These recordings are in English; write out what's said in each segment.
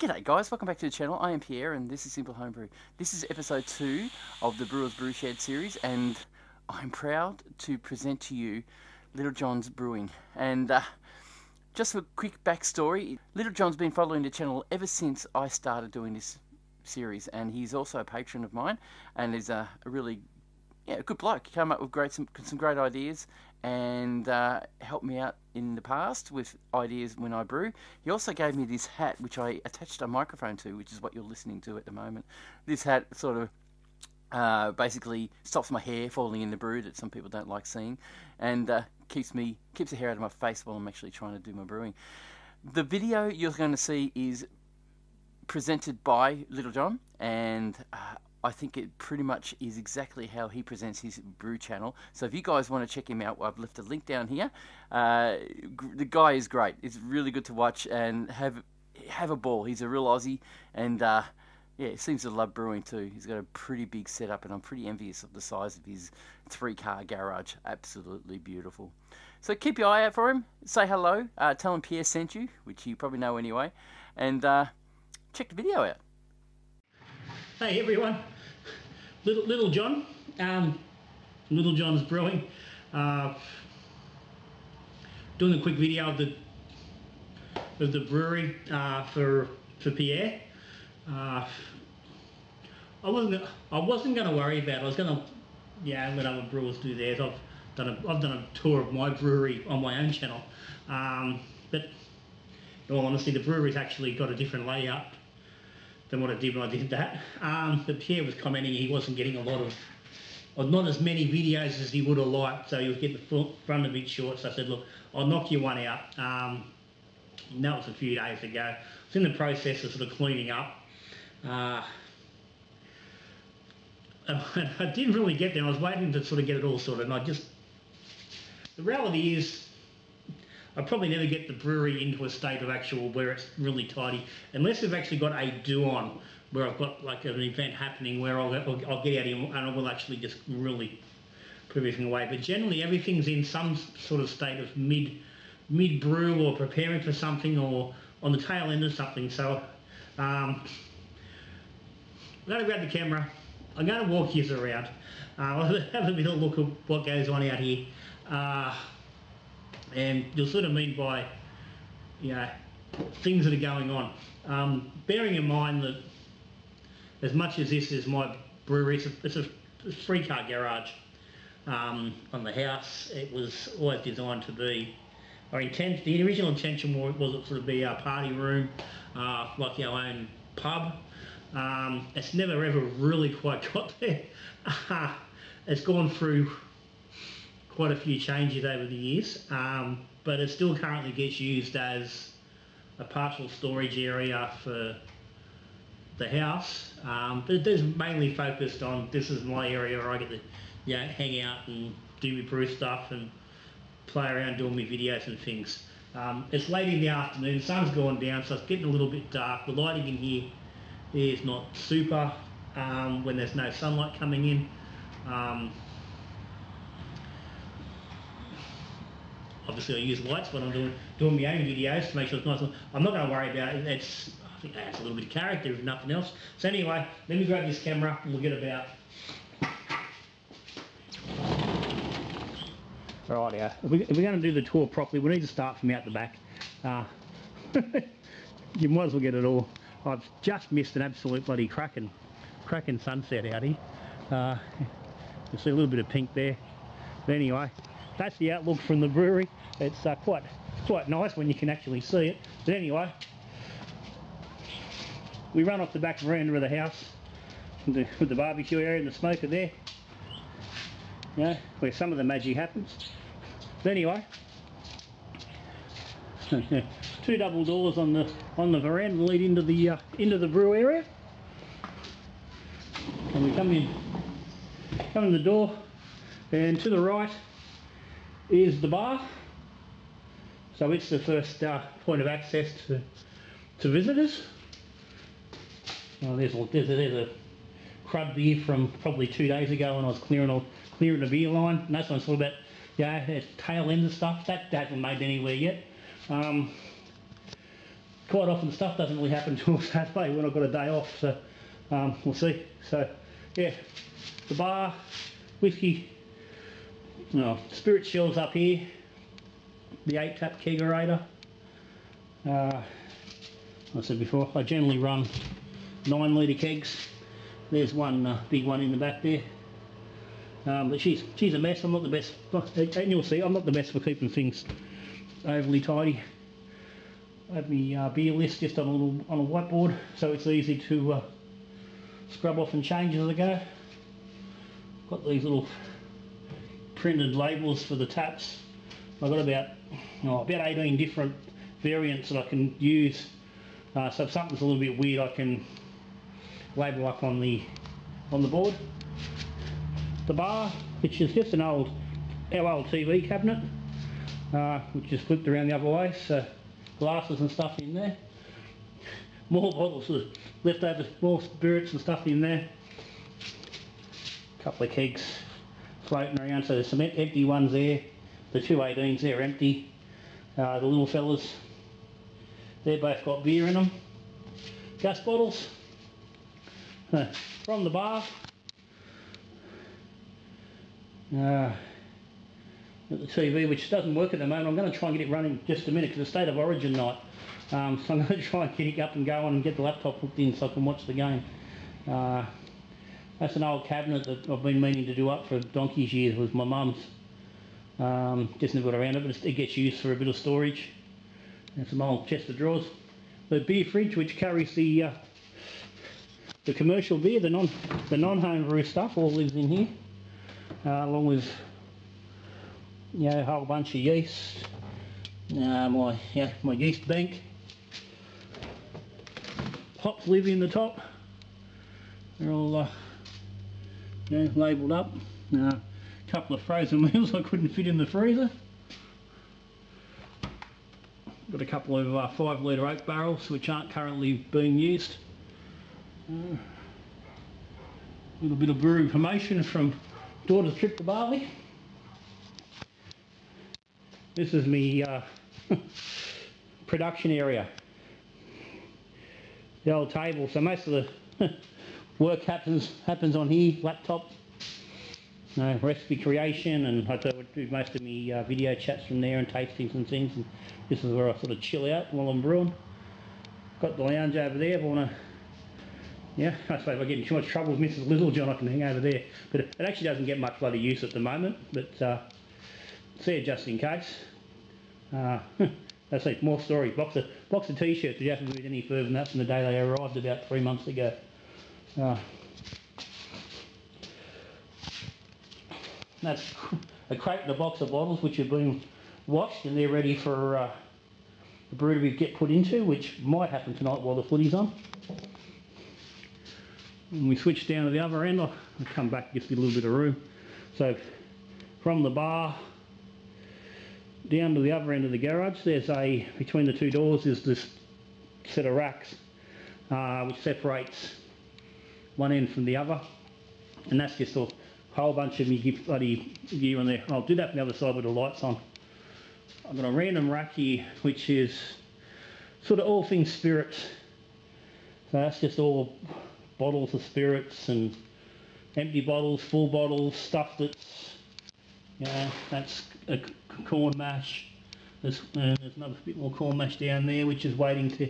G'day guys, welcome back to the channel. I am Pierre and this is Simple Homebrew. This is episode 2 of the Brewers Brew Shed series, and I'm proud to present to you Little John's Brewing. And just a quick backstory, Little John's been following the channel ever since I started doing this series, and he's also a patron of mine and is a really good bloke. He came up with some great ideas and helped me out in the past with ideas when I brew. He also gave me this hat which I attached a microphone to, which is what you're listening to at the moment. This hat sort of basically stops my hair falling in the brew that some people don't like seeing, and keeps the hair out of my face while I'm actually trying to do my brewing. The video you're going to see is presented by Little John, and I think it pretty much is exactly how he presents his brew channel. So if you guys want to check him out, I've left a link down here. The guy is great. It's really good to watch and have a ball. He's a real Aussie, and he seems to love brewing too. He's got a pretty big setup, and I'm pretty envious of the size of his 3-car garage. Absolutely beautiful. So keep your eye out for him. Say hello. Tell him Pierre sent you, which you probably know anyway, and check the video out. Hey everyone, Little John, Little John's Brewing, doing a quick video of the brewery for Pierre. I wasn't going to worry about it. I was going to let other brewers do theirs. I've done a tour of my brewery on my own channel, but in all honesty, the brewery's actually got a different layout than what I did when I did that. But Pierre was commenting he wasn't getting a lot of, or not as many videos as he would have liked, so he was getting the front a bit short. So I said, look, I'll knock you one out. And that was a few days ago. I was in the process of sort of cleaning up. I didn't really get there. I was waiting to sort of get it all sorted, and the reality is, I probably never get the brewery into a state of actual where it's really tidy, unless we've actually got a do-on where I've got like an event happening where I'll get out here and I will actually just really put everything away. But generally everything's in some sort of state of mid-brew or preparing for something or on the tail end of something. So I'm going to grab the camera, I'm going to walk you around, I'll have a bit of a look at what goes on out here. And you'll sort of mean by, things that are going on. Bearing in mind that as much as this is my brewery, it's a 3-car garage on the house. It was always designed to be, the original intention was it sort of be a party room, like our own pub. It's never ever really quite got there. It's gone through quite a few changes over the years, but it still currently gets used as a partial storage area for the house. But it is mainly focused on, this is my area where I get to hang out and do my brew stuff and play around doing my videos and things. It's late in the afternoon, the sun's gone down, so it's getting a little bit dark. The lighting in here is not super when there's no sunlight coming in. Obviously I use lights when I'm doing my own videos to make sure it's nice. I'm not going to worry about it. I think that adds a little bit of character if nothing else. So anyway, let me grab this camera and we'll get about. Alright, if we're going to do the tour properly, we need to start from out the back. You might as well get it all. I've just missed an absolute bloody cracking sunset out here. You see a little bit of pink there. But anyway, that's the outlook from the brewery. It's quite nice when you can actually see it. But anyway, we run off the back veranda of the house with the barbecue area and the smoker there. Where some of the magic happens. But anyway, 2 double doors on the veranda lead into the brew area. And we come in the door, and to the right is the bar. So it's the first point of access to visitors. Well, there's a crud beer from probably 2 days ago when I was clearing the beer line, and that's what I'm talking about. Tail end of stuff that hasn't made anywhere yet. quite often stuff doesn't really happen till Saturday when I've got a day off, so we'll see. So yeah, the bar, whiskey, spirit shelves up here, the 8-tap kegerator. I said before, I generally run 9 litre kegs. There's one big one in the back there. But she's a mess. I'm not the best, and you'll see, I'm not the best for keeping things overly tidy. I have my beer list just on a whiteboard, so it's easy to scrub off and change as I go. Got these little printed labels for the taps. I've got about 18 different variants that I can use. So if something's a little bit weird, I can label up on the board. The bar, which is just our old TV cabinet, which is flipped around the other way, so glasses and stuff in there. More bottles of leftover, more spirits and stuff in there. A couple of kegs floating around, so there's some empty ones there. The 218s, they're empty. The little fellas, they've both got beer in them. Gas bottles. From the bar. At the TV, which doesn't work at the moment. I'm going to try and get it running just a minute because it's State of Origin night. So I'm going to try and get it up and going and get the laptop hooked in so I can watch the game. That's an old cabinet that I've been meaning to do up for donkey's years with my mum's. Just never got around it, but it gets used for a bit of storage. And some old chest of drawers. The beer fridge, which carries the commercial beer, the non-home brew stuff, all lives in here, along with a whole bunch of yeast. My yeast bank. Hops live in the top. They're all labelled up. A couple of frozen meals I couldn't fit in the freezer. Got a couple of 5-litre oak barrels which aren't currently being used. A little bit of brew information from daughter's trip to Bali. This is my production area. The old table, so most of the work happens on here, laptop. Recipe creation, and I do most of my video chats from there and tastings and things, and this is where I sort of chill out while I'm brewing. Got the lounge over there if I want to, I suppose if I get in too much trouble with Mrs. Littlejohn I can hang over there, but it actually doesn't get much bloody use at the moment, but it's there just in case. That's it, more stories. Box of t-shirts, if you haven't moved any further than that from the day they arrived about 3 months ago. That's a crate and a box of bottles which have been washed and they're ready for the brew to get put into, which might happen tonight while the footy's on. When we switch down to the other end, I'll come back and just get a little bit of room. So from the bar down to the other end of the garage, there's between the two doors is this set of racks which separates one end from the other, and that's just a whole bunch of me bloody gear on there. I'll do that from the other side with the lights on. I've got a random rack here which is sort of all things spirits. So that's just all bottles of spirits and empty bottles, full bottles, stuff that's, that's a corn mash. There's another bit more corn mash down there which is waiting to,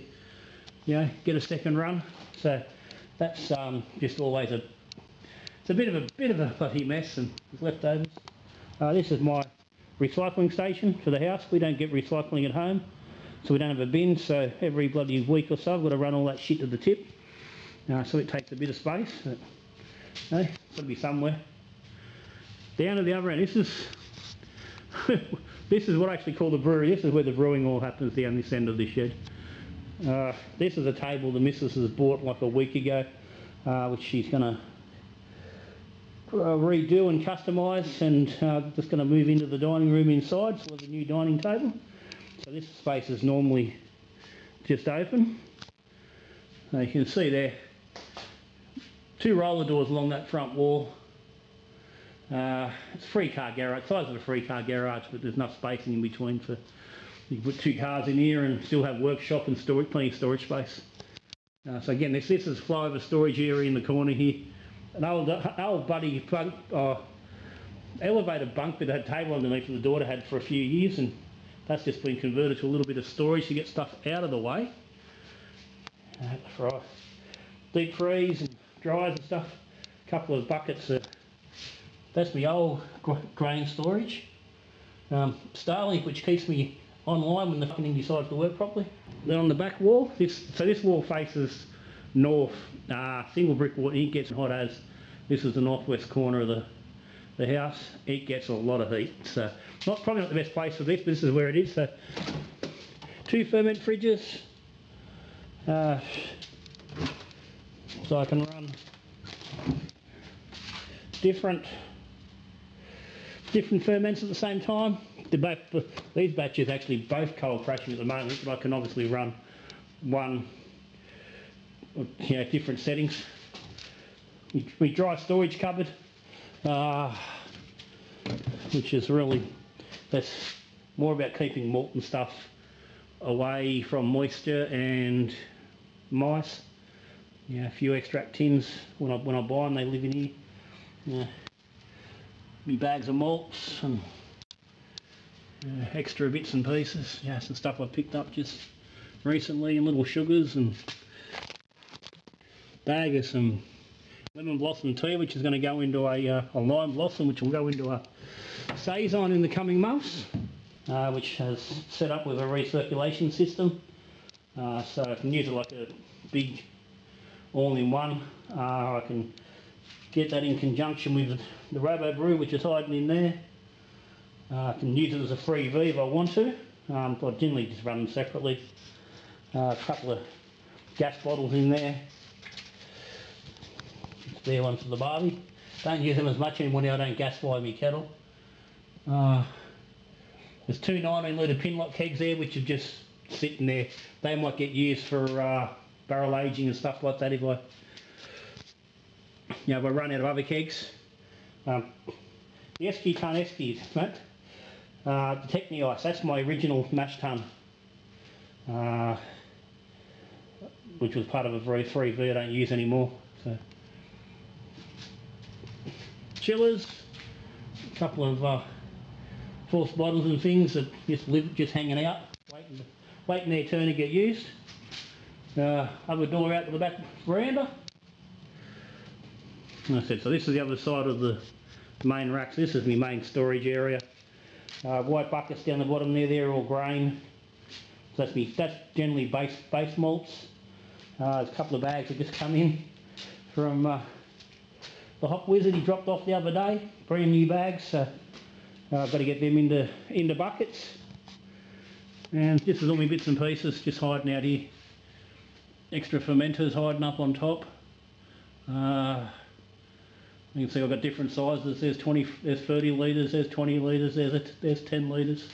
get a second run. So that's just always it's a bit of a bloody mess and leftovers. This is my recycling station for the house. We don't get recycling at home, so we don't have a bin, so every bloody week or so I've got to run all that shit to the tip. So it takes a bit of space. But, it's got to be somewhere. Down to the other end, this is what I actually call the brewery. This is where the brewing all happens down this end of the shed. This is a table the missus has bought like a week ago, which she's going to redo and customise, and just going to move into the dining room inside, so there's a new dining table. So this space is normally just open. Now you can see there, 2 roller doors along that front wall. It's a 3-car garage, size of a 3-car garage, but there's enough spacing in between for You can put 2 cars in here and still have workshop and storage, plenty of storage space. So again, this is flow over storage area in the corner here. An old buddy elevated bunk that had a table underneath that the daughter had for a few years, and that's just been converted to a little bit of storage to get stuff out of the way. For deep freeze and dryers and stuff. A couple of buckets. That's my old grain storage. Starlink, which keeps me online when the fucking decides to work properly. Then on the back wall, this wall faces north, single brick wall. It gets hot as this is the northwest corner of the house. It gets a lot of heat. So probably not the best place for this, but this is where it is. So 2 ferment fridges. So I can run different ferments at the same time. These batches actually both cold crashing at the moment, but I can obviously run one, different settings. My dry storage cupboard, which is that's more about keeping malt and stuff away from moisture and mice. A few extract tins when I buy them, they live in here. Me bags of malts and extra bits and pieces, some stuff I picked up just recently, and little sugars, and bag of some lemon blossom tea, which is going to go into a lime blossom, which will go into a saison in the coming months, which has set up with a recirculation system, so I can use it like a big all-in-one. I can get that in conjunction with the Brew, which is hiding in there. I can use it as a free V if I want to, but I generally just run them separately. A couple of gas bottles in there. Spare one for the barbie. Don't use them as much anymore now, I don't gas fire my kettle. There's 2 19-litre Pinlock kegs there, which are just sitting there. They might get used for barrel aging and stuff like that if I run out of other kegs. The SQ ton Eskies, mate. The Techni Ice, that's my original mash tun, which was part of a very 3V I don't use anymore. So chillers, a couple of forced bottles and things that just hanging out, waiting their turn to get used. Other door out to the back veranda. Like I said, so this is the other side of the main racks. This is my main storage area. White buckets down the bottom there, they're all grain. So that's generally base malts. There's a couple of bags that just come in from the Hop Wizard he dropped off the other day. Brand new bags, so I've got to get them into buckets. And this is all my bits and pieces just hiding out here. Extra fermenters hiding up on top. You can see I've got different sizes. There's 30 litres, there's 20 litres, there's 10 litres.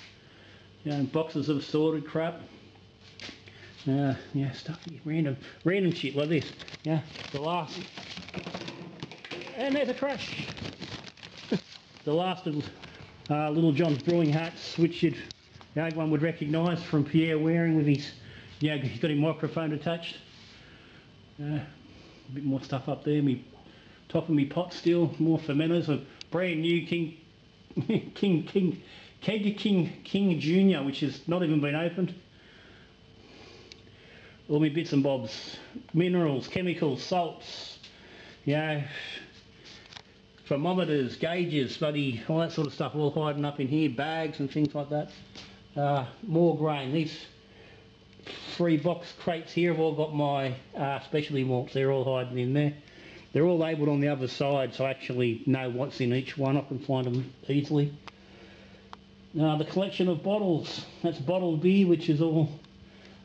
Boxes of sorted crap. Stuff, random shit like this. The last, and there's a crash. The last of Little John's Brewing hats, which everyone would recognise from Pierre wearing with his, he's got his microphone attached. A bit more stuff up there. Top of me pot still, more fermenters, a brand new King Junior, which has not even been opened. All my bits and bobs, minerals, chemicals, salts, thermometers, gauges, all that sort of stuff, all hiding up in here, bags and things like that. More grain. These 3 box crates here have all got my specialty malts. They're all hiding in there. They're all labelled on the other side, so I actually know what's in each one. I can find them easily. The collection of bottles. That's bottled beer, which is all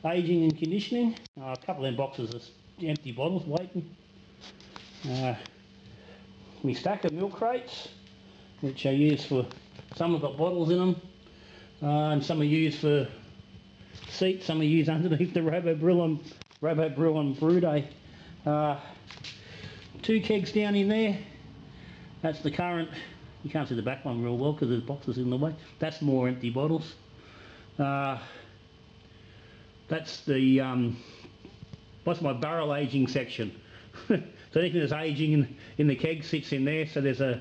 aging and conditioning. A couple of them boxes of empty bottles waiting. My stack of milk crates, which I use for, some have got bottles in them, and some are used for seats, some are used underneath the Brew on Brew Day. 2 kegs down in there. That's the current, you can't see the back one real well because there's boxes in the way. That's more empty bottles. that's the what's my barrel aging section. So anything that's aging in the keg sits in there. So there's the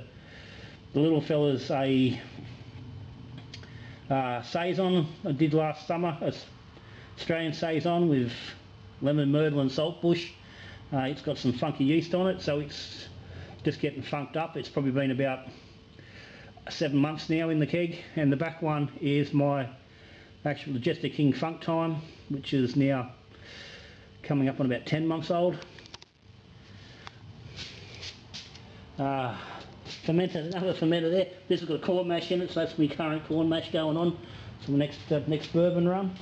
little fella's a saison I did last summer, Australian saison with lemon, myrtle and saltbush. It's got some funky yeast on it, so it's just getting funked up. It's probably been about 7 months now in the keg. And the back one is my actual Jester King Funk Time, which is now coming up on about 10 months old. Fermenter, another fermenter there. This has got a corn mash in it, so that's my current corn mash going on. So the next bourbon run.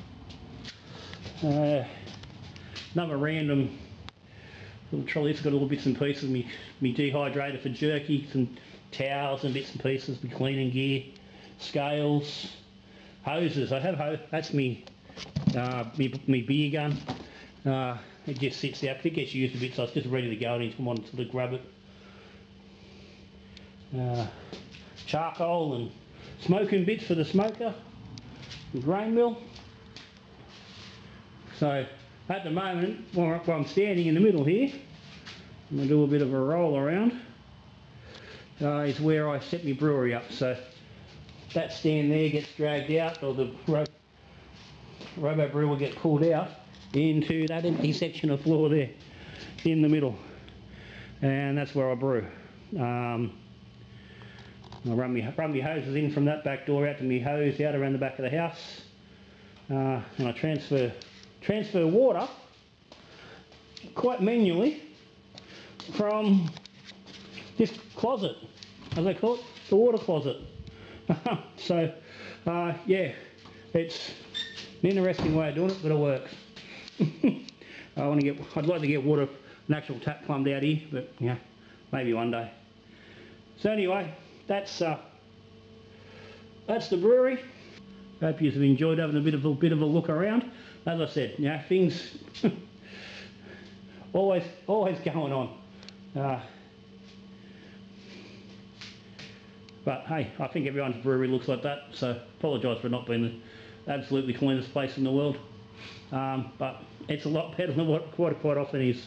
Another random little trolley. It's got all bits and pieces. Me dehydrator for jerky, some towels and bits and pieces. Me cleaning gear, scales, hoses. I have that's me beer gun. It just sits there. It gets used a bit, so it's just ready to go. I need to come on and sort of grab it. Charcoal and smoking bits for the smoker, the grain mill. So at the moment, while I'm standing in the middle here, I'm going to do a bit of a roll around, is where I set my brewery up. So that stand there gets dragged out, or the robo brew will get pulled out into that empty section of floor there in the middle, and that's where I brew. I run my hoses in from that back door out to my hose out around the back of the house, and I transfer water quite manually from this closet, as I call it, the water closet. So yeah, it's an interesting way of doing it, but it works. I'd like to get water, an actual tap plumbed out here, but yeah, maybe one day. So anyway, that's the brewery. Hope you've enjoyed having a bit of a look around. As I said, you know, things always going on. But hey, I think everyone's brewery looks like that, so apologise for not being the absolutely cleanest place in the world. But it's a lot better than what quite often is.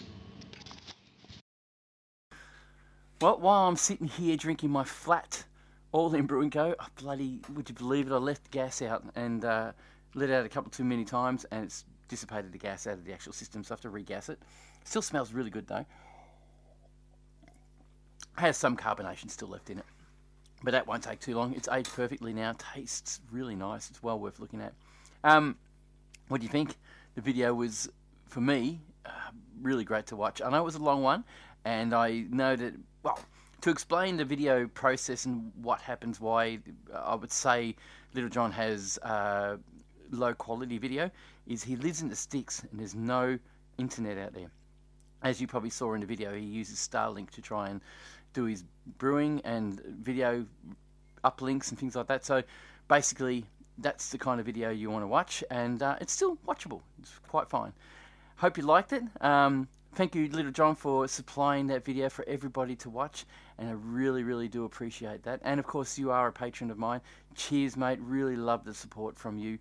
Well, while I'm sitting here drinking my flat all-in Brew and Go, would you believe it, I left gas out and let it out a couple too many times, and it's dissipated the gas out of the actual system, so I have to regas it. Still smells really good though. Has some carbonation still left in it, but that won't take too long. It's aged perfectly now, tastes really nice, it's well worth looking at. What do you think? The video was, for me, really great to watch. I know it was a long one, and I know that, well, to explain the video process and what happens, why I would say Little John has low quality video, is he lives in the sticks and there's no internet out there. As you probably saw in the video, he uses Starlink to try and do his brewing and video uplinks and things like that. So basically, that's the kind of video you want to watch, and it's still watchable. It's quite fine. Hope you liked it. Thank you, Little John, for supplying that video for everybody to watch, and I really, really do appreciate that. And of course, you are a patron of mine. Cheers, mate. Really love the support from you.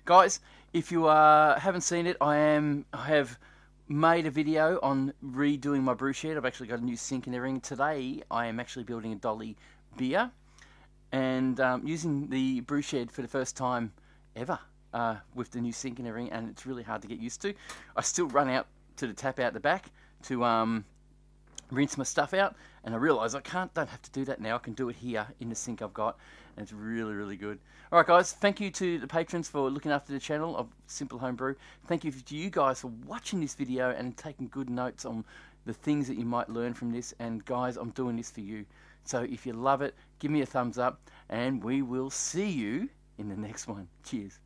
Guys, if you haven't seen it, I have made a video on redoing my brew shed. I've actually got a new sink and everything. Today, I am actually building a dolly beer, and using the brew shed for the first time ever with the new sink and everything, and it's really hard to get used to. I still run out to the tap out the back to rinse my stuff out, and I realise I don't have to do that now. I can do it here in the sink I've got, and it's really, really good. Alright guys, thank you to the patrons for looking after the channel of Simple Homebrew. Thank you to you guys for watching this video and taking good notes on the things that you might learn from this. And guys, I'm doing this for you. So if you love it, give me a thumbs up, and we will see you in the next one. Cheers.